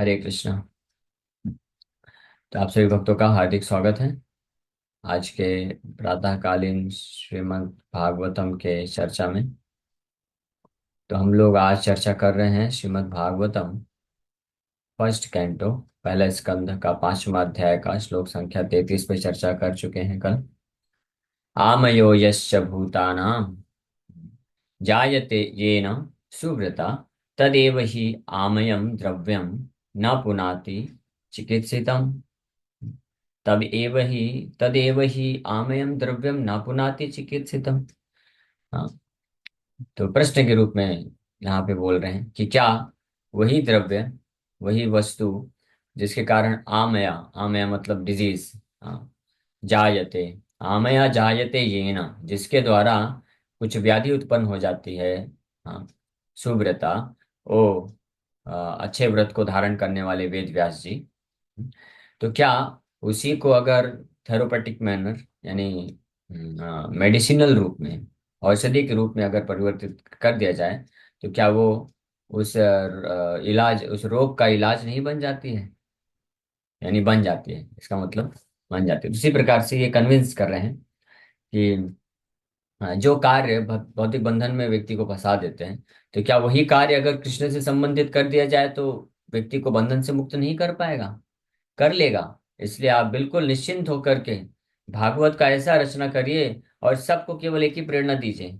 हरे कृष्णा। तो आप सभी भक्तों का हार्दिक स्वागत है आज के प्रातःकालीन श्रीमद् भागवतम के चर्चा में। तो हम लोग आज चर्चा कर रहे हैं श्रीमद् भागवतम फर्स्ट कैंटो पहला स्कंध का 5वां अध्याय का श्लोक संख्या 33 पे चर्चा कर चुके हैं कल। आमयो यश्च भूतानां जायते येन सुवृता तदेव हि आमयं द्रव्यं न पुनाति चिकित्सितम्। तदेव ही आमयम द्रव्यम न पुनाति चिकित्सितम। हाँ, तो प्रश्न के रूप में यहाँ पे बोल रहे हैं कि क्या वही द्रव्य, वही वस्तु जिसके कारण आमया, आमया मतलब डिजीज, हाँ, जायते, आमया जायते ये ना, जिसके द्वारा कुछ व्याधि उत्पन्न हो जाती है। हाँ, सुव्रता, ओ अच्छे व्रत को धारण करने वाले वेद व्यास जी। तो क्या उसी को अगर थेरोपेटिक मैनर यानी मेडिसिनल रूप में, औषधि के रूप में अगर परिवर्तित कर दिया जाए तो क्या वो उस इलाज, उस रोग का इलाज नहीं बन जाती है? यानी बन जाती है, इसका मतलब बन जाती है। उसी प्रकार से ये कन्विंस कर रहे हैं कि जो कार्य भौतिक बंधन में व्यक्ति को फंसा देते हैं, तो क्या वही कार्य अगर कृष्ण से संबंधित कर दिया जाए तो व्यक्ति को बंधन से मुक्त नहीं कर पाएगा? कर लेगा। इसलिए आप बिल्कुल निश्चिंत होकर के भागवत का ऐसा रचना करिए और सबको केवल एक ही प्रेरणा दीजिए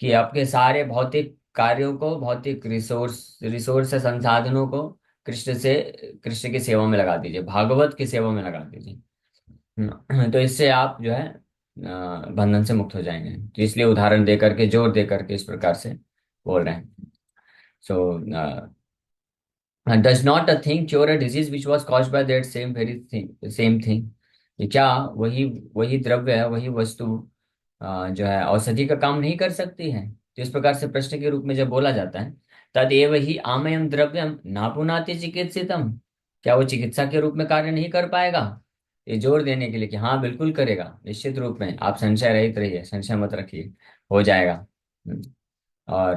कि आपके सारे भौतिक कार्यों को, भौतिक रिसोर्स से संसाधनों को कृष्ण की सेवा में लगा दीजिए, भागवत की सेवा में लगा दीजिए। तो इससे आप जो है बंधन से मुक्त हो जाएंगे। तो इसलिए उदाहरण दे करके, जोर दे करके इस प्रकार से बोल रहे हैं। सो does not a thing cure a disease which was caused by that same thing? ये क्या वही वही द्रव्य है, वही वस्तु जो है औषधि का काम नहीं कर सकती है? तो इस प्रकार से प्रश्न के रूप में जब बोला जाता है, तदेव ही आमयम द्रव्यम नापुनाति चिकित्सितम, क्या वो चिकित्सा के रूप में कार्य नहीं कर पाएगा? ये जोर देने के लिए कि हाँ बिल्कुल करेगा, निश्चित रूप में। आप संशय रहित रहिए, संशय मत रखिए, हो जाएगा। और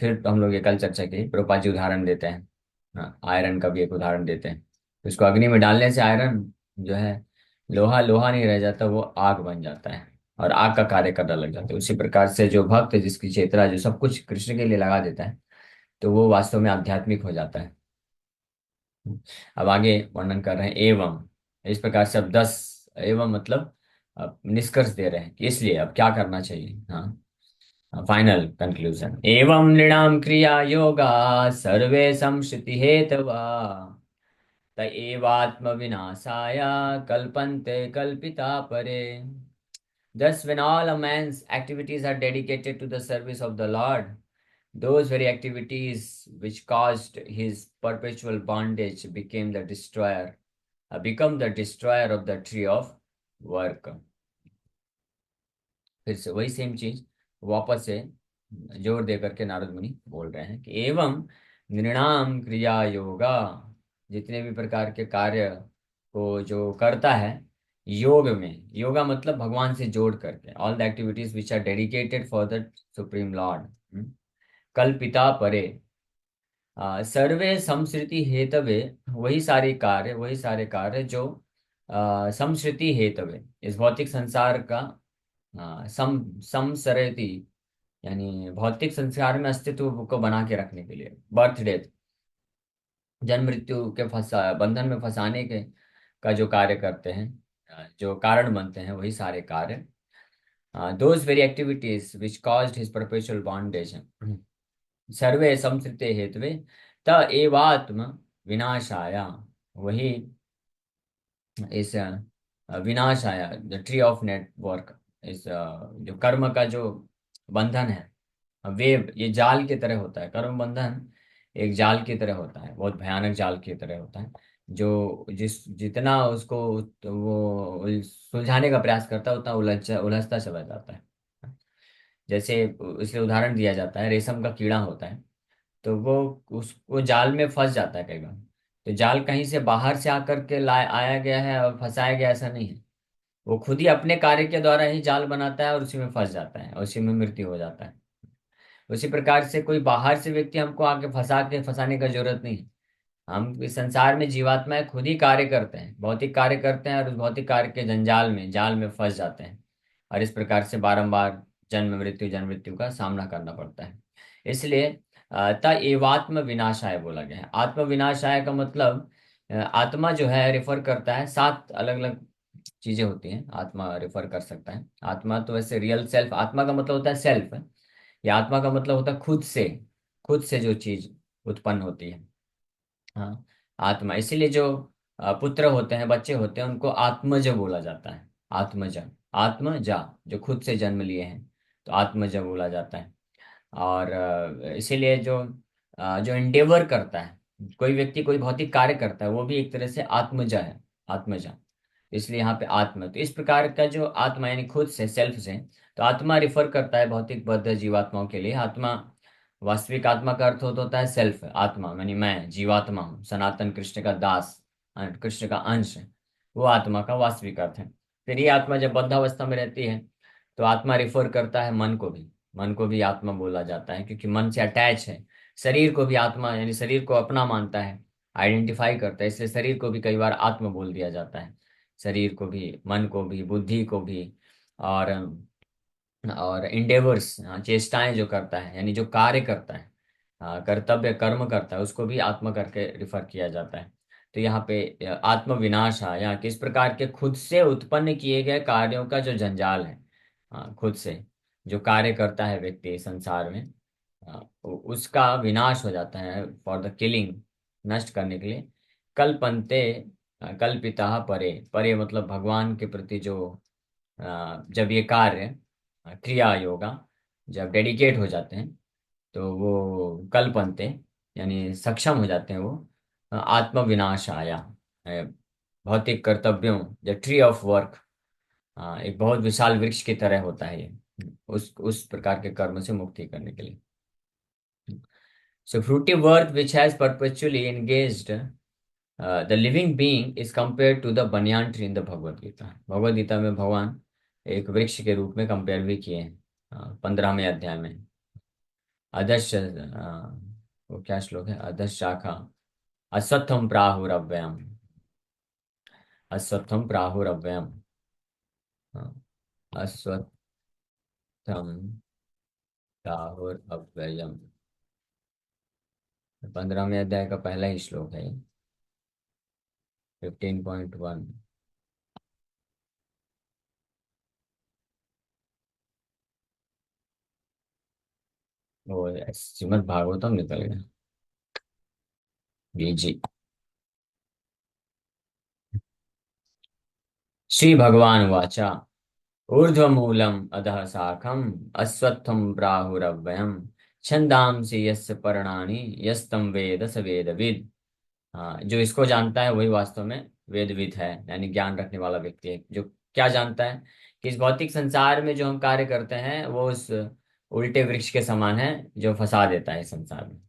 फिर हम लोग ये कल चर्चा की, प्रभुपाद जी उदाहरण देते हैं। हाँ, आयरन का भी एक उदाहरण देते हैं। उसको अग्नि में डालने से आयरन जो है, लोहा लोहा नहीं रह जाता, वो आग बन जाता है और आग का कार्य करने लग जाता है। उसी प्रकार से जो भक्त, जिसकी चेतना जो सब कुछ कृष्ण के लिए लगा देता है, तो वो वास्तव में आध्यात्मिक हो जाता है। अब आगे वर्णन कर रहे हैं एवं। इस प्रकार से अब 10 एवं मतलब अब निष्कर्ष दे रहे हैं कि इसलिए अब क्या करना चाहिए। हाँ, फाइनल कंक्लूजन। एवं नृणाम क्रिया योगा सर्वे संश्रुति हेतवा त एवात्म विनाशाय कल्पन्ते कल्पिता परे। Thus, when all a man's activities are dedicated to the service of the Lord, those very activities which caused his perpetual bondage become the destroyer of the tree of work। फिर से वही same चीज वापस से जोर दे करके नारद मुनि बोल रहे हैं कि एवं नृणाम क्रिया योगा, जितने भी प्रकार के कार्य को जो करता है योग में, योगा मतलब भगवान से जोड़ करके, all the activities which are dedicated for the supreme lord, कल्पिता परे, सर्वे समश्रुति हेतवे, वही सारे कार्य जो समश्रुति हेतवे, इस भौतिक संसार का समसरति, यानी भौतिक संसार में अस्तित्व को बना के रखने के लिए, बर्थ डेथ, जन्म मृत्यु के फंसा बंधन में फंसाने के का जो कार्य करते हैं, जो कारण बनते हैं, वही सारे कार्य, those very activities which caused his perpetual bondage, सर्वे संसृते हेतवे त एवात्म विनाशाया, वही इस विनाश आया, द ट्री ऑफ नेटवर्क, इस जो कर्म का जो बंधन है, वेव, ये जाल की तरह होता है कर्म बंधन। एक जाल की तरह होता है, बहुत भयानक जाल की तरह होता है, जो जितना उसको तो वो सुलझाने का प्रयास करता है, उतना उलझता चला जाता है। जैसे इसलिए उदाहरण दिया जाता है, रेशम का कीड़ा होता है, तो वो जाल में फंस जाता है कई बार। तो जाल कहीं से बाहर से आकर के लाया आया गया है और फंसाया गया, ऐसा नहीं है। वो खुद ही अपने कार्य के द्वारा ही जाल बनाता है और उसी में फंस जाता है और उसी में मृत्यु हो जाता है। उसी प्रकार से कोई बाहर से व्यक्ति हमको आके फंसाने का जरूरत नहीं है। हम इस संसार में जीवात्माएं खुद ही कार्य करते हैं, भौतिक कार्य करते हैं, और उस भौतिक कार्य के जंजाल में, जाल में फंस जाते हैं, और इस प्रकार से बारंबार जन्म मृत्यु का सामना करना पड़ता है। इसलिए ता एवात्म विनाशाय बोला गया है। आत्म विनाशाय का मतलब आत्मा जो है रिफर करता है, सात अलग अलग चीजें होती हैं आत्मा रिफर कर सकता है। आत्मा तो वैसे रियल सेल्फ, आत्मा का मतलब होता है सेल्फ, या आत्मा का मतलब होता है खुद से, खुद से जो चीज उत्पन्न होती है। हाँ, आत्मा, इसीलिए जो पुत्र होते हैं, बच्चे होते हैं, उनको आत्मज बोला जाता है। आत्मज, आत्मजा, जो खुद से जन्म लिए हैं, तो आत्मज बोला जाता है। और इसीलिए जो इंडेवर करता है, कोई व्यक्ति कोई भौतिक कार्य करता है, वो भी एक तरह से आत्मजा है, आत्मजा। इसलिए यहाँ पे आत्मा, तो इस प्रकार का जो आत्मा यानी खुद से, सेल्फ से, तो आत्मा रिफर करता है भौतिक बद्ध जीवात्माओं के लिए। आत्मा, वास्तविक आत्मा का अर्थ होता है सेल्फ, आत्मा यानी मैं जीवात्मा हूँ, सनातन कृष्ण का दास, कृष्ण का अंश है, वो आत्मा का वास्तविक अर्थ है। फिर ये आत्मा जब बद्धावस्था में रहती है, तो आत्मा रिफर करता है मन को भी, मन को भी आत्मा बोला जाता है, क्योंकि मन से अटैच है। शरीर को भी आत्मा यानी शरीर को अपना मानता है, आइडेंटिफाई करता है, इसलिए शरीर को भी कई बार आत्मा बोल दिया जाता है। शरीर को भी, मन को भी, बुद्धि को भी, और इंडेवर्स, चेष्टाएं जो करता है यानी जो कार्य करता है, कर्तव्य कर्म करता है, उसको भी आत्मा करके रिफर किया जाता है। तो यहाँ पे आत्म विनाश है, यहाँ किस प्रकार के खुद से उत्पन्न किए गए कार्यों का जो जंजाल है, खुद से जो कार्य करता है व्यक्ति संसार में, उसका विनाश हो जाता है, फॉर द किलिंग, नष्ट करने के लिए। कल्पन्ते, कल्पिता परे, परे मतलब भगवान के प्रति जो जब ये कार्य, क्रिया योगा जब डेडिकेट हो जाते हैं, तो वो कल्पन्ते यानी सक्षम हो जाते हैं, वो आत्म विनाश आया, अ, भौतिक कर्तव्यों, द ट्री ऑफ वर्क, एक बहुत विशाल वृक्ष की तरह होता है ये, उस प्रकार के कर्म से मुक्ति करने के लिए। So fruitive work which has perpetually engaged the living being is compared to the banyan tree in the Bhagavad Gita. Bhagavad Gita में भगवान एक वृक्ष के रूप में कंपेयर भी किए हैं, 15वें अध्याय में। अदर्श, वो क्या श्लोक है, अदर्श शाखा अश्वत्थम प्राहुरव्ययम, अश्वत्थम प्राहुरव्ययम, हाँ, अश्वत्थम प्राहुरव्ययम, 15वें अध्याय का पहला ही श्लोक है, 15.1। वो श्रीमद् भागवतम निकल गया, जी। श्री भगवान वाचा, ऊर्ध्वमूलम् अधः शाखम् अश्वत्थं प्राहुरव्ययम् छंदांसि यस्य पर्णानि यस्तम वेद स वेदविद। हाँ, जो इसको जानता है वही वास्तव में वेदविद है, यानी ज्ञान रखने वाला व्यक्ति है, जो क्या जानता है कि इस भौतिक संसार में जो हम कार्य करते हैं वो उस उल्टे वृक्ष के समान है, जो फंसा देता है इस संसार में।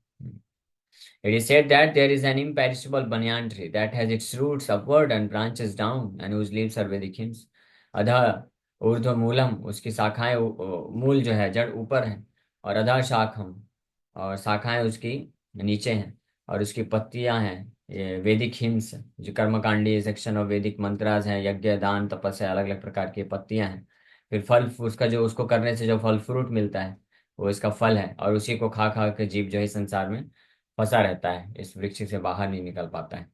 It is said that there is an imperishable banyan tree that has its roots upward and branches down, and whose leaves are Vedic hymns. अधः ऊर्ध्व मूलम, उसकी शाखाएं, मूल जो है जड़ ऊपर है, और अधः शाखम, और शाखाएं उसकी नीचे हैं, और उसकी पत्तियां हैं ये वैदिक हिम्स, जो कर्मकांडी सेक्शन ऑफ वैदिक मंत्रास हैं, यज्ञ दान तपस्या, अलग अलग प्रकार की पत्तियां हैं। फिर फल, उसका जो उसको करने से जो फल फ्रूट मिलता है, वो इसका फल है, और उसी को खा खा के जीव जो है संसार में फंसा रहता है, इस वृक्ष से बाहर नहीं निकल पाता है।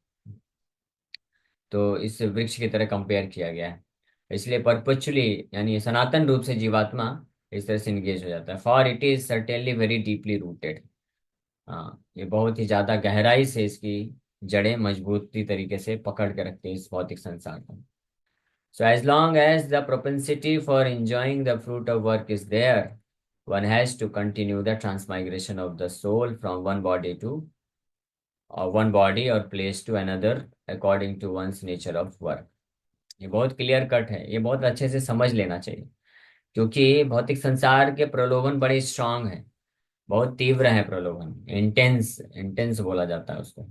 तो इस वृक्ष की तरह कंपेयर किया गया है। इसलिए परपेचुअली यानी सनातन रूप से जीवात्मा इस तरह से इंगेज हो जाता है, for it is certainly very deeply rooted. हाँ, ये बहुत ही ज्यादा गहराई से इसकी जड़ें मजबूती तरीके से पकड़ के रखते हैं इस भौतिक संसार को। So as long as the propensity for enjoying the fruit of work is there, one has to continue the transmigration of the soul from one body or place to another according to one's nature of work। ये बहुत clear cut है, ये बहुत अच्छे से समझ लेना चाहिए, क्योंकि भौतिक संसार के प्रलोभन बड़े स्ट्रांग हैं, बहुत तीव्र है प्रलोभन, इंटेंस, इंटेंस बोला जाता है उसको।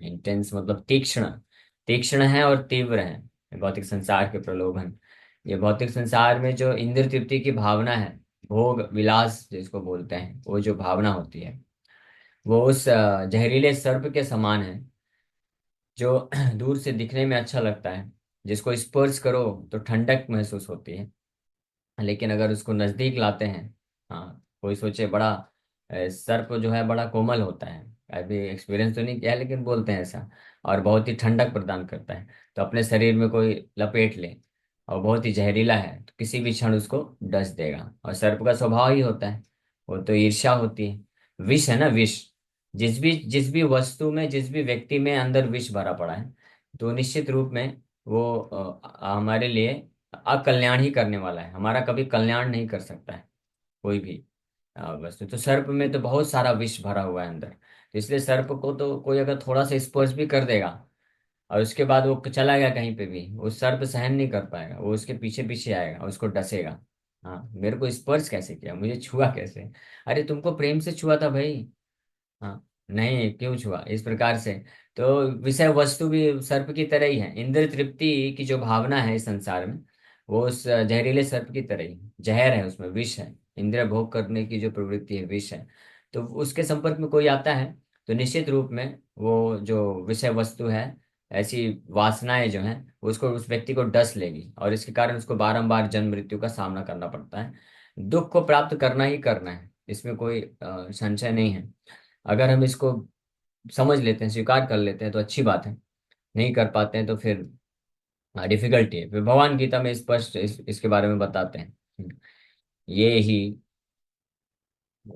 इंटेंस मतलब तीक्ष्ण, तीक्ष्ण है और तीव्र है ये भौतिक संसार के प्रलोभन। ये भौतिक संसार में जो इंद्र तृप्ति की भावना है, भोग विलास जिसको बोलते हैं, वो जो भावना होती है, वो उस जहरीले सर्प के समान है, जो दूर से दिखने में अच्छा लगता है, जिसको स्पर्श करो तो ठंडक महसूस होती है, लेकिन अगर उसको नजदीक लाते हैं, हाँ, कोई सोचे बड़ा सर्प जो है बड़ा कोमल होता है, अभी एक्सपीरियंस तो नहीं किया है, लेकिन बोलते हैं ऐसा, और बहुत ही ठंडक प्रदान करता है, तो अपने शरीर में कोई लपेट ले और बहुत ही जहरीला है तो किसी भी क्षण उसको डस देगा। और सर्प का स्वभाव ही होता है, वो तो ईर्ष्या होती है, विष है ना, विष। जिस भी वस्तु में, जिस भी व्यक्ति में अंदर विष भरा पड़ा है, तो निश्चित रूप में वो हमारे लिए अकल्याण ही करने वाला है, हमारा कभी कल्याण नहीं कर सकता है कोई भी वस्तु। तो सर्प में तो बहुत सारा विष भरा हुआ है अंदर, तो इसलिए सर्प को तो कोई अगर थोड़ा सा स्पर्श भी कर देगा और उसके बाद वो चला गया कहीं पे भी, वो सर्प सहन नहीं कर पाएगा, वो उसके पीछे पीछे आएगा, उसको डसेगा। हाँ, मेरे को स्पर्श कैसे किया, मुझे छुआ कैसे, अरे तुमको प्रेम से छुआ था भाई। हाँ, नहीं क्यों छुआ, इस प्रकार से। तो विषय वस्तु भी सर्प की तरह ही है, इंद्र तृप्ति की जो भावना है इस संसार में, वो उस जहरीले सर्प की तरह ही जहर है, उसमें विष है, इंद्रिय भोग करने की जो प्रवृत्ति है विष है। तो उसके संपर्क में कोई आता है तो निश्चित रूप में वो जो विषय वस्तु है, ऐसी वासनाएं जो हैं, उसको, उस व्यक्ति को डस लेगी, और इसके कारण उसको बारंबार जन्म मृत्यु का सामना करना पड़ता है। दुख को प्राप्त करना ही करना है, इसमें कोई संशय नहीं है। अगर हम इसको समझ लेते हैं, स्वीकार कर लेते हैं तो अच्छी बात है, नहीं कर पाते हैं तो फिर डिफिकल्टी है। फिर भगवान गीता में स्पष्ट इसके बारे में बताते हैं। ये ही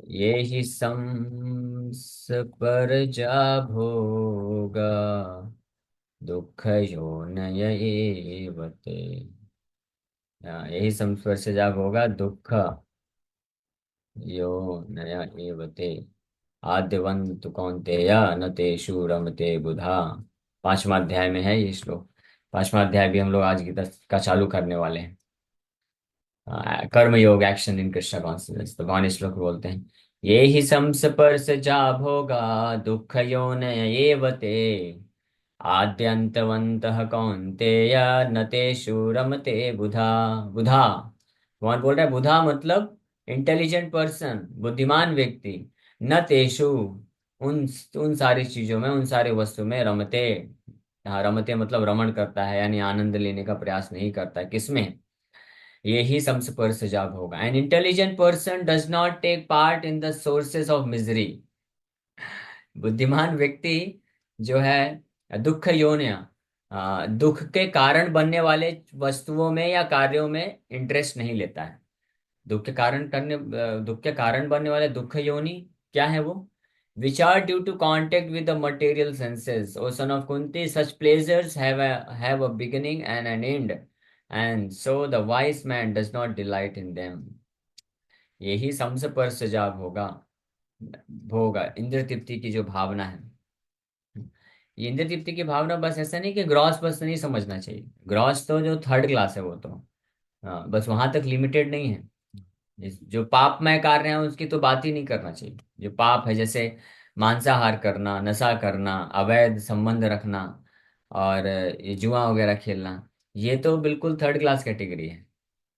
ये ही संस्पर्शा भोगा दुख योनय एव ते। यही संस्पर्शजा भोगा दुख योनय एव ते। आद्यवन्तु कौन्तेय न तेषु रमते बुधा। 5वां अध्याय में है ये श्लोक। 5वां अध्याय भी हम लोग आज गीता का चालू करने वाले हैं। कर्म योग, एक्शन इन कृष्ण कॉन्शियसनेस, तो भगवान इस श्लोक में बोलते हैं, ये ही संस्पर्श जा भोगा दुख योनय एव ते। आद्यंतवन्तः कौन्तेय न तेषु रमते बुधा। बुधा, भगवान बोल रहे हैं, बुधा मतलब इंटेलिजेंट पर्सन, बुद्धिमान व्यक्ति, न तेषु, उन उन सारी चीजों में, उन सारे वस्तु में, रमते, हाँ, रमते मतलब रमण करता है, यानी आनंद लेने का प्रयास नहीं करता है, किसमें, ये ही संस्पर्श जाग होगा। An intelligent person does not take part in the sources of misery. बुद्धिमान व्यक्ति जो है दुख योनिया, दुख के कारण बनने वाले वस्तुओं में या कार्यों में इंटरेस्ट नहीं लेता है। दुख के कारण बनने वाले दुख योनि क्या है वो, which are due to contact with the material senses, O son of Kunti, such pleasures have a beginning and an end, and so the wise man does not delight in them. यही समसपर्श जाग होगा, भोग, इंद्र तृप्ति की जो भावना है। ये इंद्र तृप्ति की भावना बस ऐसा नहीं कि ग्रॉस बस नहीं समझना चाहिए, ग्रॉस तो जो थर्ड क्लास है वो तो, हाँ, बस वहां तक लिमिटेड नहीं है। जो पापमय कार्य है उसकी तो बात ही नहीं करना चाहिए। जो पाप है, जैसे मांसाहार करना, नशा करना, अवैध संबंध रखना, और ये जुआ वगैरह खेलना, ये तो बिल्कुल थर्ड क्लास कैटेगरी है,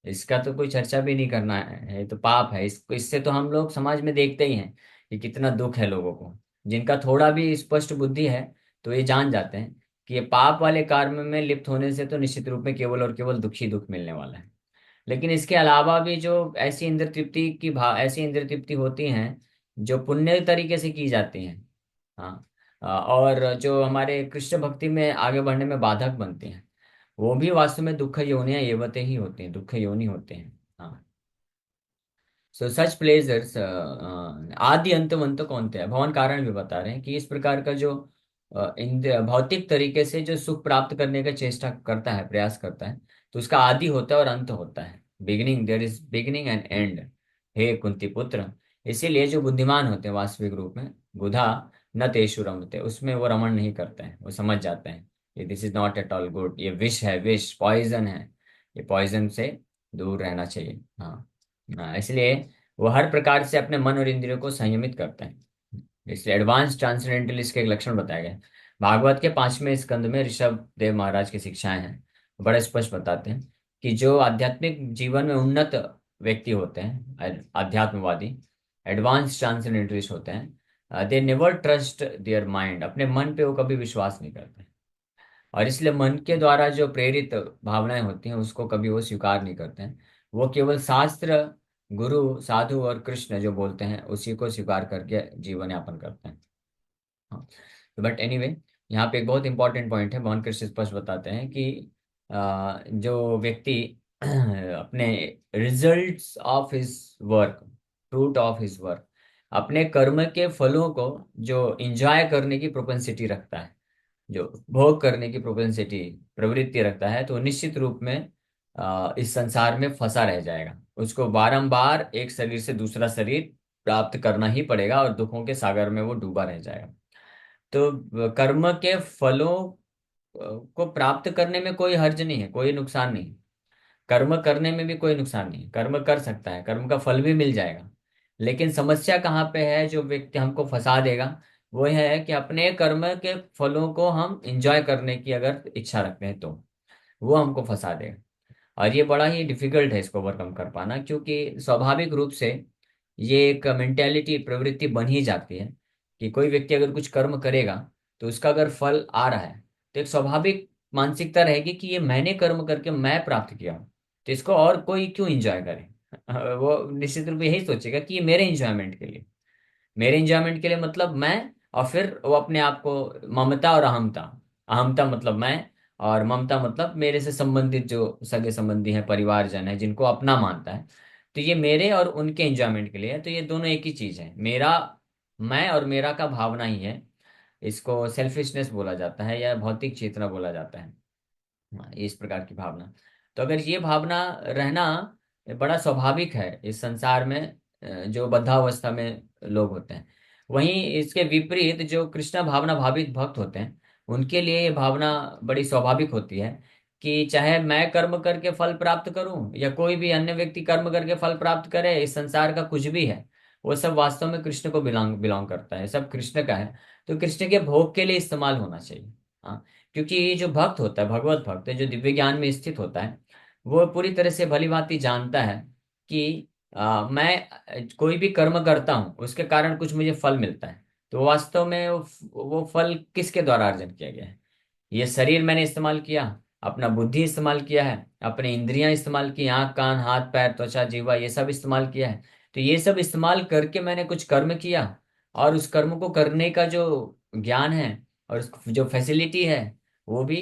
इसका तो कोई चर्चा भी नहीं करना है, ये तो पाप है। इसको, इससे तो हम लोग समाज में देखते ही हैं कि कितना दुख है लोगों को। जिनका थोड़ा भी स्पष्ट बुद्धि है तो ये जान जाते हैं कि ये पाप वाले कर्म में लिप्त होने से तो निश्चित रूप में केवल और केवल दुख ही दुख मिलने वाला है। लेकिन इसके अलावा भी जो ऐसी इंद्र तृप्ति होती हैं जो पुण्य तरीके से की जाती हैं, हाँ, और जो हमारे कृष्ण भक्ति में आगे बढ़ने में बाधक बनती हैं, वो भी वास्तव में दुख योनियां एवते ही होते हैं, दुख योनि होते हैं। हाँ, सो सच प्लेजर्स, आदि अंत कौन थे, भगवान कारण भी बता रहे हैं कि इस प्रकार का जो इंद्र भौतिक तरीके से जो सुख प्राप्त करने का चेष्टा करता है, प्रयास करता है, तो उसका आदि होता है और अंत होता है, beginning, there is beginning and end. हे कुंती पुत्र, इसीलिए जो बुद्धिमान होते हैं वास्तविक रूप में, बुधा न तेषु रमते, उसमें वो रमण नहीं करते हैं, वो समझ जाते हैं ये this is not at all good, ये विष है, विष पॉइजन है, ये पॉइजन से दूर रहना चाहिए। हाँ, इसलिए वो हर प्रकार से अपने मन और इंद्रियों को संयमित करते हैं। इसलिए एडवांस ट्रांसेंडेंटलिस्ट के एक लक्षण बताए गए भागवत के 5वें स्कंद में, ऋषभ देव महाराज की शिक्षाएं हैं, बड़े स्पष्ट बताते हैं कि जो आध्यात्मिक जीवन में उन्नत व्यक्ति होते हैं, आध्यात्मवादी, एडवांस ट्रांसेंडेंटलिस्ट होते हैं, they never trust their mind, अपने मन पे वो कभी विश्वास नहीं करते। और इसलिए मन के द्वारा जो प्रेरित भावनाएं होती हैं उसको कभी वो स्वीकार नहीं करते हैं। वो केवल शास्त्र, गुरु, साधु और कृष्ण जो बोलते हैं उसी को स्वीकार करके जीवन यापन करते हैं। हाँ। बट एनीवे, यहाँ पे एक बहुत इंपॉर्टेंट पॉइंट है। भगवान कृष्ण स्पष्ट बताते हैं कि जो व्यक्ति अपने results of his work, fruit of his work, अपने कर्म के फलों को जो इंजॉय करने की प्रोपेंसिटी रखता है, जो भोग करने की प्रोपेंसिटी, प्रवृत्ति रखता है, तो निश्चित रूप में इस संसार में फंसा रह जाएगा। उसको बारंबार एक शरीर से दूसरा शरीर प्राप्त करना ही पड़ेगा और दुखों के सागर में वो डूबा रह जाएगा। तो कर्म के फलों को प्राप्त करने में कोई हर्ज नहीं है, कोई नुकसान नहीं। कर्म करने में भी कोई नुकसान नहीं, कर्म कर सकता है, कर्म का फल भी मिल जाएगा। लेकिन समस्या कहाँ पे है, जो व्यक्ति हमको फंसा देगा वो है कि अपने कर्म के फलों को हम इंजॉय करने की अगर इच्छा रखते हैं तो वो हमको फंसा देगा। और ये बड़ा ही डिफिकल्ट है इसको ओवरकम कर पाना, क्योंकि स्वाभाविक रूप से ये एक मेंटेलिटी, प्रवृत्ति बन ही जाती है कि कोई व्यक्ति अगर कुछ कर्म करेगा तो उसका अगर फल आ रहा है तो एक स्वाभाविक मानसिकता रहेगी कि ये मैंने कर्म करके मैं प्राप्त किया हूं, तो इसको और कोई क्यों एंजॉय करे। वो निश्चित रूप से यही सोचेगा कि ये मेरे एंजॉयमेंट के लिए, मेरे एंजॉयमेंट के लिए मतलब मैं। और फिर वो अपने आप को ममता और अहमता, अहमता मतलब मैं और ममता मतलब मेरे से संबंधित जो सगे संबंधी हैं, परिवारजन है, जिनको अपना मानता है, तो ये मेरे और उनके एंजॉयमेंट के लिए है। तो ये दोनों एक ही चीज है, मेरा, मैं और मेरा का भावना ही है। इसको सेल्फिशनेस बोला जाता है या भौतिक चेतना बोला जाता है। हाँ, इस प्रकार की भावना। तो अगर ये भावना रहना बड़ा स्वाभाविक है इस संसार में, जो बद्धावस्था में लोग होते हैं। वहीं इसके विपरीत जो कृष्णा भावना भावित भक्त होते हैं, उनके लिए ये भावना बड़ी स्वाभाविक होती है कि चाहे मैं कर्म करके फल प्राप्त करूं या कोई भी अन्य व्यक्ति कर्म करके फल प्राप्त करे, इस संसार का कुछ भी है वो सब वास्तव में कृष्ण को बिलोंग बिलोंग करता है, सब कृष्ण का है। तो कृष्ण के भोग के लिए इस्तेमाल होना चाहिए। हाँ। क्योंकि ये जो भक्त होता है, भगवत भक्त जो दिव्य ज्ञान में स्थित होता है, वो पूरी तरह से भली भांति जानता है कि मैं कोई भी कर्म करता हूँ उसके कारण कुछ मुझे फल मिलता है। तो वास्तव में वो फल किसके द्वारा अर्जन किया गया है? ये शरीर मैंने इस्तेमाल किया, अपना बुद्धि इस्तेमाल किया है, अपने इंद्रियां इस्तेमाल की, आंख, कान, हाथ, पैर, त्वचा, जीवा, ये सब इस्तेमाल किया है। तो ये सब इस्तेमाल करके मैंने कुछ कर्म किया, और उस कर्म को करने का जो ज्ञान है और जो फैसिलिटी है वो भी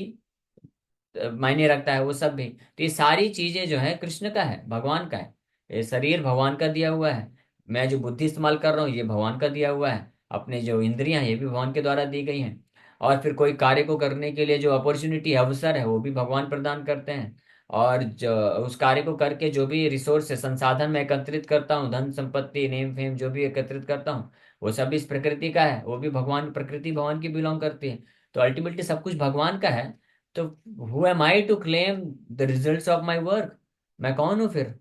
मायने रखता है, वो सब भी। तो ये सारी चीजें जो है कृष्ण का है, भगवान का है। ये शरीर भगवान का दिया हुआ है, मैं जो बुद्धि इस्तेमाल कर रहा हूँ ये भगवान का दिया हुआ है, अपने जो इंद्रियां हैं ये भी भगवान के द्वारा दी गई हैं। और फिर कोई कार्य को करने के लिए जो अपॉर्चुनिटी, अवसर है, वो भी भगवान प्रदान करते हैं। और जो उस कार्य को करके जो भी रिसोर्स है, संसाधन मैं एकत्रित करता हूँ, धन संपत्ति, नेम फेम जो भी एकत्रित करता हूँ, वो सब इस प्रकृति का है, वो भी भगवान, प्रकृति भगवान की बिलोंग करती है। तो अल्टीमेटली सब कुछ भगवान का है। तो who am I to claim the results of my work? मैं कौन हूँ फिर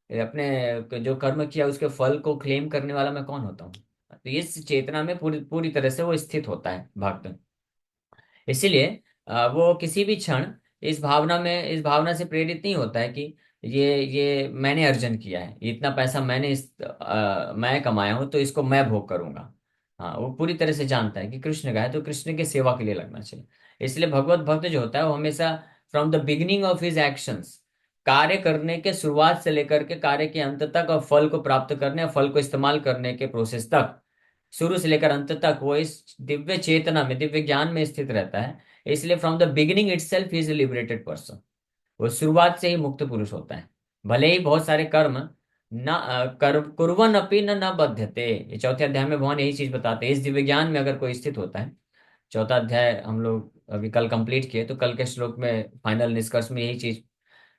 ये अपने जो कर्म किया उसके फल को क्लेम करने वाला मैं कौन होता हूँ? तो इस चेतना में पूरी पूरी तरह से वो स्थित होता है भक्त। इसीलिए वो किसी भी क्षण इस भावना से प्रेरित नहीं होता है कि ये मैंने अर्जन किया है, इतना पैसा मैंने मैं कमाया हूं तो इसको मैं भोग करूंगा। हाँ, वो पूरी तरह से जानता है कि कृष्ण का है तो कृष्ण के सेवा के लिए लगना चाहिए। इसलिए भगवत भक्त जो होता है वो हमेशा from the beginning of his actions, कार्य करने के शुरुआत से लेकर के कार्य के अंत तक, और फल को प्राप्त करने और फल को इस्तेमाल करने के प्रोसेस तक, शुरू से लेकर अंत तक वो इस दिव्य चेतना में, दिव्य ज्ञान में स्थित रहता है। इसलिए from the beginning itself he is a liberated person. वो शुरुआत से ही मुक्त पुरुष होता है। भले ही बहुत सारे कर्म न कर कुर्वन अपि न बध्यते, ये चौथे अध्याय में भगवान यही चीज बताते हैं। इस दिव्य ज्ञान में अगर कोई स्थित होता है, चौथा अध्याय हम लोग अभी कल कंप्लीट किए, तो कल के श्लोक में फाइनल निष्कर्ष में यही चीज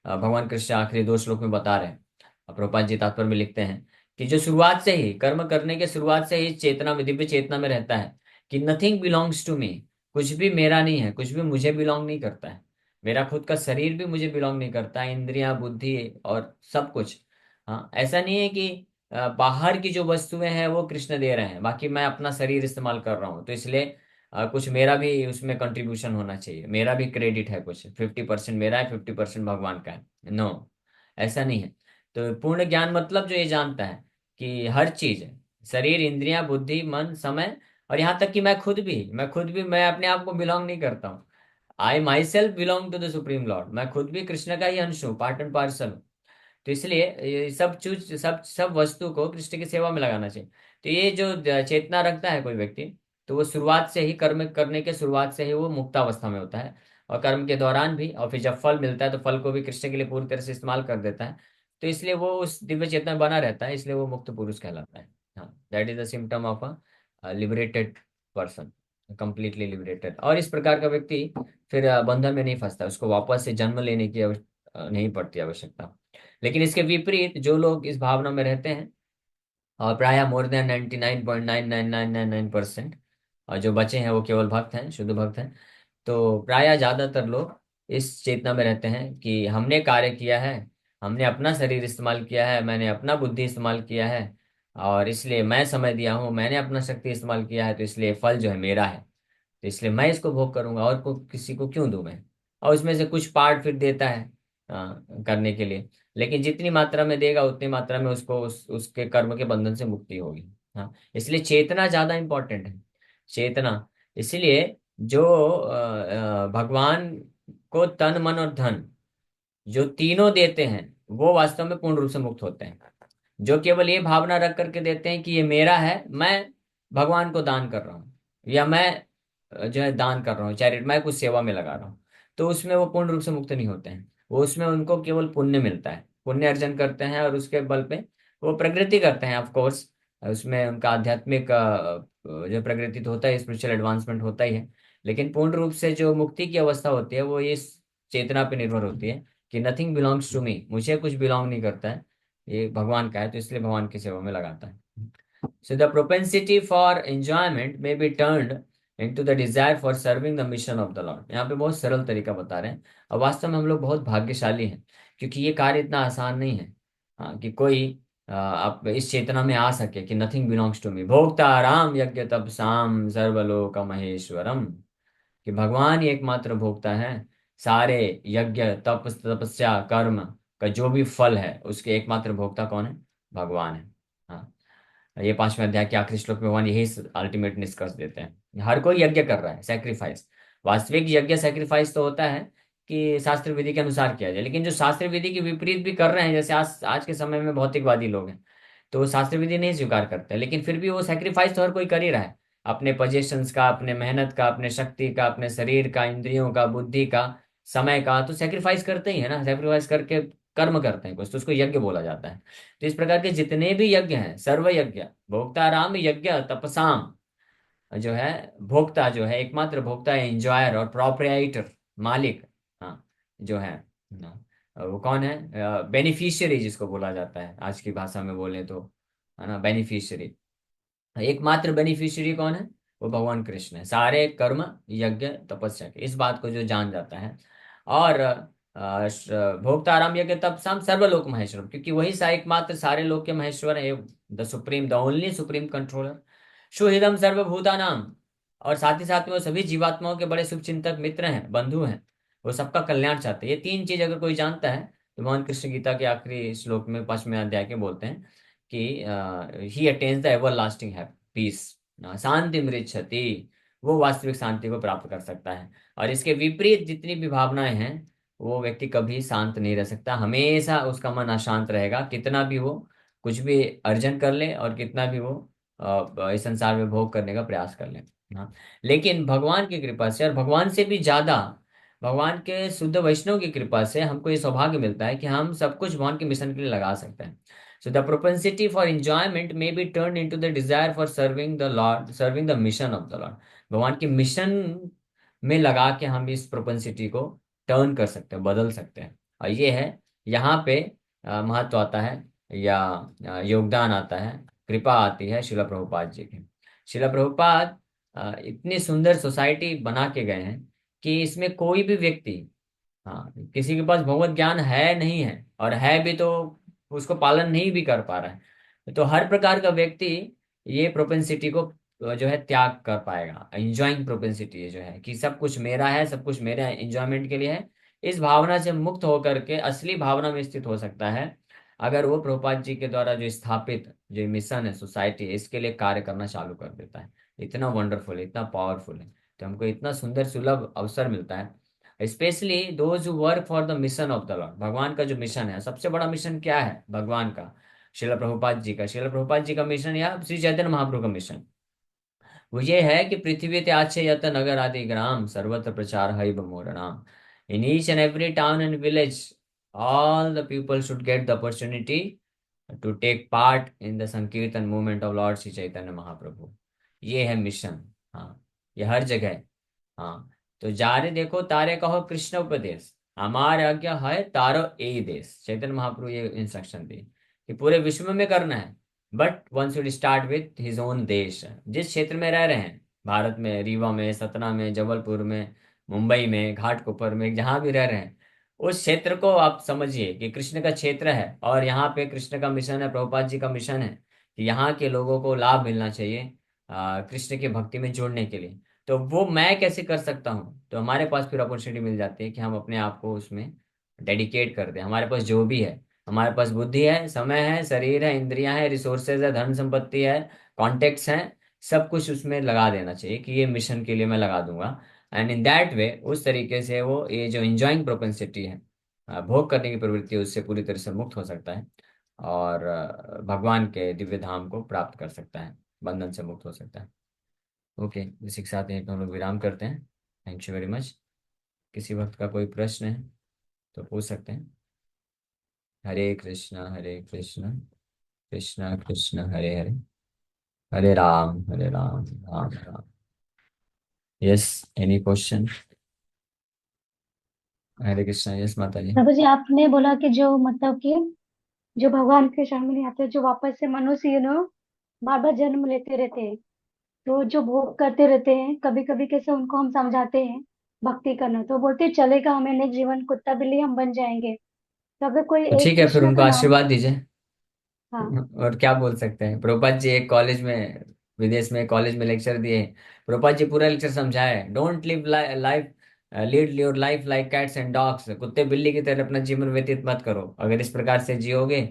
भगवान कृष्ण आखिरी दो श्लोक में बता रहे हैं। प्रभुपाद जी तात्पर्य में लिखते हैं कि जो शुरुआत से ही, कर्म करने के शुरुआत से ही चेतना में, दिव्य चेतना में रहता है कि नथिंग बिलोंग्स टू मी, कुछ भी मेरा नहीं है, कुछ भी मुझे बिलोंग नहीं करता है। मेरा खुद का शरीर भी मुझे बिलोंग नहीं करता है, इंद्रियां, बुद्धि और सब कुछ। हाँ, ऐसा नहीं है कि बाहर की जो वस्तुएं हैं वो कृष्ण दे रहे हैं, बाकी मैं अपना शरीर इस्तेमाल कर रहा हूँ, तो इसलिए कुछ मेरा भी उसमें कंट्रीब्यूशन होना चाहिए, मेरा भी क्रेडिट है, कुछ 50% मेरा है, 50% भगवान का है। नो, ऐसा नहीं है। तो पूर्ण ज्ञान मतलब जो ये जानता है कि हर चीज है, शरीर, इंद्रियां, बुद्धि, मन, समय, और यहाँ तक कि मैं खुद भी, मैं अपने आप को बिलोंग नहीं करता हूँ। I myself belong to the supreme lord, मैं खुद भी कृष्ण का ही अंश हूँ, पार्ट एंड पार्सल हूँ। तो इसलिए ये सब चीज, सब वस्तु को कृष्ण की सेवा में लगाना चाहिए। तो ये जो चेतना रखता है कोई व्यक्ति, तो वो शुरुआत से ही कर्म करने के शुरुआत से ही वो मुक्तावस्था में होता है, और कर्म के दौरान भी, और फिर जब फल मिलता है तो फल को भी कृष्ण के लिए पूरी तरह से इस्तेमाल कर देता है। तो इसलिए वो उस दिव्य चेतना में बना रहता है, इसलिए वो मुक्त पुरुष कहलाता है। हाँ, that is the symptom of a liberated person, completely liberated. और इस प्रकार का व्यक्ति फिर बंधन में नहीं फंसता, उसको वापस से जन्म लेने की नहीं पड़ती आवश्यकता। लेकिन इसके विपरीत जो लोग इस भावना में रहते हैं, और प्राय मोर देन 99.99999% और जो बचे हैं वो केवल भक्त हैं, शुद्ध भक्त हैं, तो प्राय ज्यादातर लोग इस चेतना में रहते हैं कि हमने कार्य किया है, हमने अपना शरीर इस्तेमाल किया है, मैंने अपना बुद्धि इस्तेमाल किया है, और इसलिए मैं समय दिया हूँ, मैंने अपना शक्ति इस्तेमाल किया है, तो इसलिए फल जो है मेरा है, तो इसलिए मैं इसको भोग करूंगा, और को किसी को क्यों दूं मैं। और उसमें से कुछ पार्ट फिर देता है करने के लिए, लेकिन जितनी मात्रा में देगा उतनी मात्रा में उसको उसके कर्म के बंधन से मुक्ति होगी। हाँ, इसलिए चेतना ज्यादा इंपॉर्टेंट है, चेतना। इसलिए जो भगवान को तन मन और धन जो तीनों देते हैं, वो वास्तव में पूर्ण रूप से मुक्त होते हैं। जो केवल ये भावना रख करके देते हैं कि ये मेरा है, मैं भगवान को दान कर रहा हूँ, या मैं जो है दान कर रहा हूँ, चैरिटी, मैं कुछ सेवा में लगा रहा हूँ, तो उसमें वो पूर्ण रूप से मुक्त नहीं होते हैं। वो उसमें उनको केवल पुण्य मिलता है, पुण्य अर्जन करते हैं, और उसके बल पे वो प्रगति करते हैं, ऑफ कोर्स। उसमें उनका आध्यात्मिक जो प्रगति तो होता है, स्पिरिचुअल एडवांसमेंट होता ही है। लेकिन पूर्ण रूप से जो मुक्ति की अवस्था होती है, वो इस चेतना पे निर्भर होती है कि नथिंग बिलोंग्स टू मी, मुझे कुछ बिलोंग नहीं करता है, ये भगवान का है, तो इसलिए भगवान की सेवा में लगाता है। So the propensity for enjoyment may be turned into the desire for serving the mission of the Lord। यहाँ पे बहुत सरल तरीका बता रहे हैं, और वास्तव में हम लोग बहुत भाग्यशाली हैं, क्योंकि ये कार्य इतना आसान नहीं है। हाँ, कि कोई आप इस चेतना में आ सके कि नथिंग बिलोंग्स टू मी, भोक्ता राम यज्ञ तपसाम सर्वलोक महेश्वरम, कि भगवान ही एकमात्र भोक्ता है, सारे यज्ञ तप तपस्या कर्म का जो भी फल है, उसके एकमात्र भोक्ता कौन है? भगवान है। हाँ, ये 5वें अध्याय के आखिरी श्लोक में भगवान यही अल्टीमेट निष्कर्ष देते हैं। हर कोई यज्ञ कर रहा है, सेक्रीफाइस। वास्तविक यज्ञ सेक्रीफाइस तो होता है कि शास्त्र विधि के अनुसार किया जाए, लेकिन जो शास्त्र विधि के विपरीत भी कर रहे हैं, जैसे आज आज के समय में भौतिकवादी लोग हैं, तो वो शास्त्र विधि नहीं स्वीकार करते, लेकिन फिर भी वो सेक्रीफाइस तो हर कोई कर ही रहा है, अपने पोजेशंस का, अपने मेहनत का, अपने शक्ति का, अपने शरीर का, इंद्रियों का, बुद्धि का, समय का, तो सेक्रीफाइस करते ही है ना, सेक्रीफाइस करके कर्म करते हैं कुछ, तो उसको यज्ञ बोला जाता है। तो इस प्रकार के जितने भी यज्ञ हैं, सर्व यज्ञ, भोक्ताराम यज्ञ तपसाम, जो है भोक्ता, जो है एकमात्र भोक्ता है, एंजॉयर और प्रोप्राइटर, मालिक। हाँ, जो है ना, वो कौन है? बेनिफिशियरी जिसको बोला जाता है, आज की भाषा में बोले तो, है ना, बेनिफिशियरी। एकमात्र बेनिफिशियरी कौन है? वो भगवान कृष्ण है, सारे कर्म यज्ञ तपस्या के, इस बात को जो जान जाता है। और भोक्ताराम यज्ञ तप साम सर्वलोक महेश्वर, क्योंकि वही सा एकमात्र सारे लोक के महेश्वर है, the supreme, the only supreme controller. सुहृदम सर्वभूतानाम, और साथ ही साथ में वो सभी जीवात्माओं के बड़े शुभचिंतक मित्र हैं, बंधु हैं, वो सबका कल्याण चाहते हैं। ये तीन चीज अगर कोई जानता है, तो भगवान कृष्ण गीता के आखिरी श्लोक में 5वें अध्याय के बोलते हैं कि he attains the everlasting peace, शांति मृच्छति, वो वास्तविक शांति को प्राप्त कर सकता है। और इसके विपरीत जितनी भी भावनाएं हैं, वो व्यक्ति कभी शांत नहीं रह सकता, हमेशा उसका मन अशांत रहेगा, कितना भी वो कुछ भी अर्जन कर ले, और कितना भी वो इस संसार में भोग करने का प्रयास कर ले। हाँ, लेकिन भगवान की कृपा से, और भगवान से भी ज्यादा भगवान के शुद्ध वैष्णव की कृपा से, हमको ये सौभाग्य मिलता है कि हम सब कुछ भगवान के मिशन के लिए लगा सकते हैं। So the propensity for enjoyment may be turned into the desire for serving the Lord, serving the mission of the Lord। भगवान के मिशन में लगा के हम इस प्रोपेंसिटी को टर्न कर सकते हैं, बदल सकते हैं। और ये है, यहाँ पे महत्व आता है, या योगदान आता है, कृपा आती है शिला प्रभुपाद जी की। शिला प्रभुपाद इतनी सुंदर सोसाइटी बना के गए हैं कि इसमें कोई भी व्यक्ति, हाँ, किसी के पास भगवत ज्ञान है नहीं है, और है भी तो उसको पालन नहीं भी कर पा रहा है, तो हर प्रकार का व्यक्ति ये प्रोपेंसिटी को जो है त्याग कर पाएगा। एंजॉइंग प्रोपेंसिटी जो है कि सब कुछ मेरा है, सब कुछ मेरे एंजॉयमेंट के लिए है, इस भावना से मुक्त होकर के असली भावना में स्थित हो सकता है, अगर वो प्रभुपाद जी के द्वारा जो स्थापित जो मिशन है, सोसाइटी है, इसके लिए कार्य करना चालू कर देता है। इतना वंडरफुल है, इतना पावरफुल है, तो हमको इतना सुंदर सुलभ अवसर मिलता है specially those who work for the mission of the Lord. भगवान का जो मिशन है, सबसे बड़ा मिशन क्या है भगवान का? श्रील प्रभुपाद जी का मिशन या श्री चैतन्य महाप्रभु का मिशन, वो ये है कि पृथ्वी ते आछे यत नगर आदि ग्राम सर्वत्र प्रचार है मोर नाम। In each and every town and village all the people should get the opportunity to take part in the sankirtan movement of lord Shri Chaitanya Mahaprabhu. ये है मिशन। हाँ, ये हर जगह है। हाँ, तो जारे देखो तारे कहो कृष्ण उपदेश, हमारे आज्ञा है तारो ए देश। चैतन्य महाप्रभु ये इंस्ट्रक्शन दी कि पूरे विश्व में करना है, but one should start with his own देश। जिस क्षेत्र में रह रहे हैं, भारत में, रीवा में, सतना में, जबलपुर में, मुंबई में, घाटकोपर में, जहां भी रह रहे हैं, उस क्षेत्र को आप समझिए कि कृष्ण का क्षेत्र है, और यहाँ पे कृष्ण का मिशन है, प्रभुपाद जी का मिशन है कि यहाँ के लोगों को लाभ मिलना चाहिए कृष्ण की भक्ति में जुड़ने के लिए। तो वो मैं कैसे कर सकता हूँ? तो हमारे पास फिर अपॉर्चुनिटी मिल जाती है कि हम अपने आप को उसमें डेडिकेट कर दें। हमारे पास जो भी है, हमारे पास बुद्धि है, समय है, शरीर है, इंद्रियां हैं, रिसोर्सेज है, धन संपत्ति है, कॉन्टेक्ट्स हैं, सब कुछ उसमें लगा देना चाहिए कि ये मिशन के लिए मैं लगा दूंगा। एंड इन दैट वे, उस तरीके से वो ये जो इंजॉइंग प्रोपेंसिटी है, भोग करने की प्रवृत्ति है, उससे पूरी तरह से मुक्त हो सकता है, और भगवान के दिव्य धाम को प्राप्त कर सकता है, बंधन से मुक्त हो सकता है। ओके, इसी के साथ यहीं पे हम लोग विराम करते हैं। Thank you very much. किसी वक्त का कोई प्रश्न है तो पूछ सकते हैं। Hare Krishna Krishna Krishna Hare Hare, Hare Ram Ram Ram. Yes, any question? Hare Krishna. Yes माता जी। प्रभु जी, आपने बोला कि जो मतलब कि जो भगवान के शरण में नहीं आते, जो वापस से मनुष्य बार बार जन्म लेते रहते हैं, तो जो भोग करते रहते हैं, कभी कभी कैसे उनको हम समझाते हैं भक्ति करना, तो बोलते हैं, चलेगा, हमें नेक्स्ट जीवन कुत्ता बिल्ली हम बन जाएंगे। तो अगर कोई तो एक ठीक है, फिर कृष्ण उनको का नाम। आशीर्वाद दीजिए। हाँ। और क्या बोल सकते हैं? प्रभुपाद जी एक कॉलेज में, विदेश में कॉलेज में लेक्चर दिए। प्रभुपाद जी पूरा लेक्चर समझाए, don't live life, lead your life like cats and dogs. कुत्ते बिल्ली की तरह अपना जीवन व्यतीत मत करो। अगर इस प्रकार से जियोगे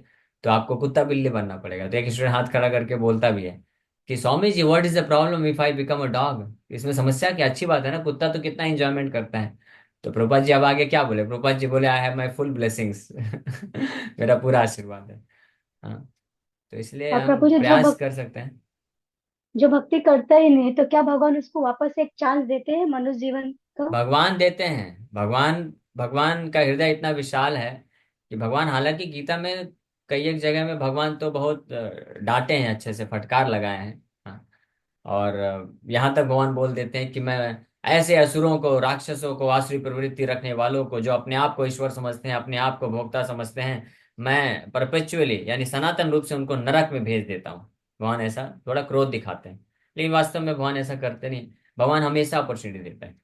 तो आपको कुत्ता बिल्ली बनना पड़ेगा। तो एक स्टूडेंट हाथ खड़ा करके बोलता भी है कि Swami ji, what is the problem if I become a dog? इसमें समस्या क्या? अच्छी बात है ना, कुत्ता तो कितना इंजॉयमेंट करता है। तो प्रभुपाद जी अब आगे क्या बोले? प्रभुपाद जी बोले, I have my full blessings. मेरा पूरा आशीर्वाद है। हाँ, तो इसलिए और हम प्रभु जी, प्रयास कर सकते हैं। जो भक्ति करता ही नहीं, तो क्या भगवान उसको वापस एक चांस देते हैं मनुष्य जीवन का? भगवान देते हैं। भगवान, भगवान का हृदय इतना विशाल है कि भगवान, हालांकि गीता में कई एक जगह में भगवान तो बहुत डांटे हैं, अच्छे से फटकार लगाए हैं। हाँ, और यहाँ तक भगवान बोल देते हैं कि मैं ऐसे असुरों को, राक्षसों को, आसुरी प्रवृत्ति रखने वालों को, जो अपने आप को ईश्वर समझते हैं, अपने आप को भोक्ता समझते हैं, मैं परपेचुअली यानी सनातन रूप से उनको नरक में भेज देता हूँ। भगवान ऐसा थोड़ा क्रोध दिखाते हैं, लेकिन वास्तव में भगवान ऐसा करते नहीं। भगवान हमेशा अपॉर्चुनिटी देते हैं,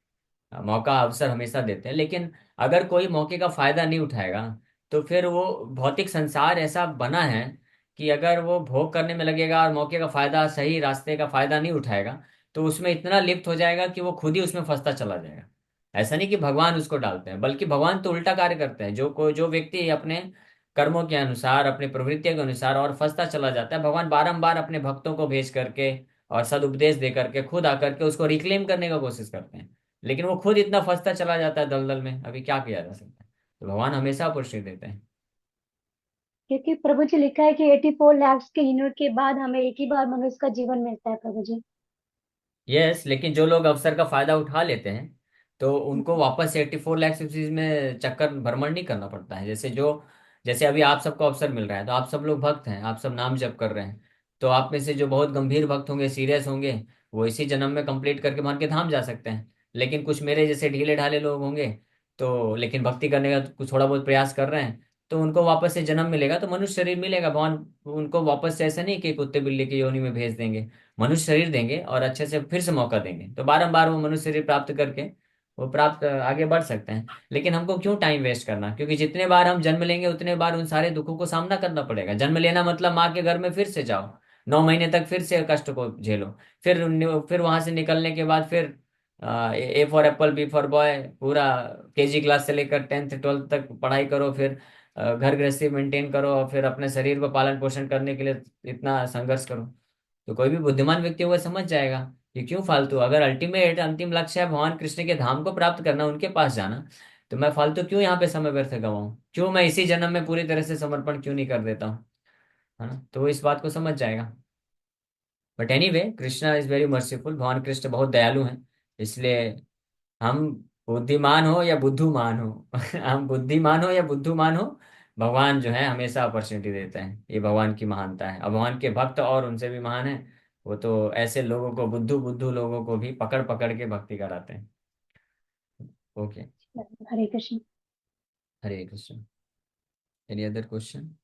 मौका अवसर हमेशा देते हैं। लेकिन अगर कोई मौके का फायदा नहीं उठाएगा, तो फिर वो भौतिक संसार ऐसा बना है कि अगर वो भोग करने में लगेगा और मौके का फायदा, सही रास्ते का फायदा नहीं उठाएगा, तो उसमें इतना लिप्त हो जाएगा कि वो खुद ही उसमें फंसता चला जाएगा। ऐसा नहीं कि भगवान उसको डालते हैं, बल्कि भगवान तो उल्टा कार्य करते हैं। जो व्यक्ति अपने कर्मों के अनुसार, अपने प्रवृत्तियों के अनुसार और फंसता चला जाता है, भगवान बारंबार अपने भक्तों को भेज करके और सदुपदेश दे करके खुद आकर के उसको रिक्लेम करने का कोशिश करते हैं। लेकिन वो खुद इतना फंसता चला जाता है दलदल में, अभी क्या किया जा सकता है? तो भगवान हमेशा अपॉर्चुनिटी देते हैं। क्योंकि प्रभु जी लिखा है कि 84 लाख के यूनिट के बाद हमें एक ही बार मनुष्य का जीवन मिलता है, प्रभु जी। यस, लेकिन जो लोग अवसर का फायदा उठा लेते हैं, तो उनको वापस 84 लाख रुपीज में चक्कर भ्रमण नहीं करना पड़ता है। जैसे अभी आप सबको अवसर मिल रहा है, तो आप सब लोग भक्त हैं, आप सब नाम जप कर रहे हैं। तो आप में से जो बहुत गंभीर भक्त होंगे, सीरियस होंगे, वो इसी जन्म में कंप्लीट करके भगवान के धाम जा सकते हैं। लेकिन कुछ मेरे जैसे ढीले ढाले लोग होंगे, तो लेकिन भक्ति करने का कुछ थोड़ा बहुत प्रयास कर रहे हैं, तो उनको वापस से जन्म मिलेगा, तो मनुष्य शरीर मिलेगा। भगवान उनको वापस से ऐसा नहीं कि कुत्ते बिल्ली की योनि में भेज देंगे, मनुष्य शरीर देंगे और अच्छे से फिर से मौका देंगे, तो बारंबार वो मनुष्य शरीर प्राप्त करके वो प्राप्त आगे बढ़ सकते हैं। लेकिन हमको क्यों टाइम वेस्ट करना? क्योंकि जितने बार हम जन्म लेंगे उतने बार उन सारे दुखों को सामना करना पड़ेगा। जन्म लेना मतलब माँ के घर में फिर से जाओ, 9 महीने तक फिर से कष्ट को झेलो, फिर वहां से निकलने के बाद फिर A for apple, B for boy, पूरा केजी क्लास से लेकर 10th 12th तक पढ़ाई करो, फिर घर गृहस्थी मेंटेन करो, और फिर अपने शरीर को पालन पोषण करने के लिए इतना संघर्ष करो। तो कोई भी बुद्धिमान व्यक्ति होगा समझ जाएगा ये क्यों फालतू? अगर अल्टीमेट अंतिम लक्ष्य है भगवान कृष्ण के धाम को प्राप्त करना, उनके पास जाना, तो मैं फालतू क्यों यहाँ पे समय व्यर्थ गवाऊं? क्यों मैं इसी जन्म में पूरी तरह से समर्पण क्यों नहीं कर देता हूँ? है ना? तो वो इस बात को समझ जाएगा। But anyway, Krishna is very merciful, भगवान कृष्ण बहुत दयालु हैं। इसलिए हम बुद्धिमान हो या बुद्धूमान हो हम बुद्धिमान हो या बुद्धूमान हो, भगवान जो है हमेशा अपॉर्चुनिटी देते हैं। ये भगवान की महानता है। अब भगवान के भक्त और उनसे भी महान है। वो तो ऐसे लोगों को, बुद्धू बुद्धू लोगों को भी पकड़ पकड़ के भक्ति कराते हैं। Okay. Hare Krishna. Hare Krishna. Any other question?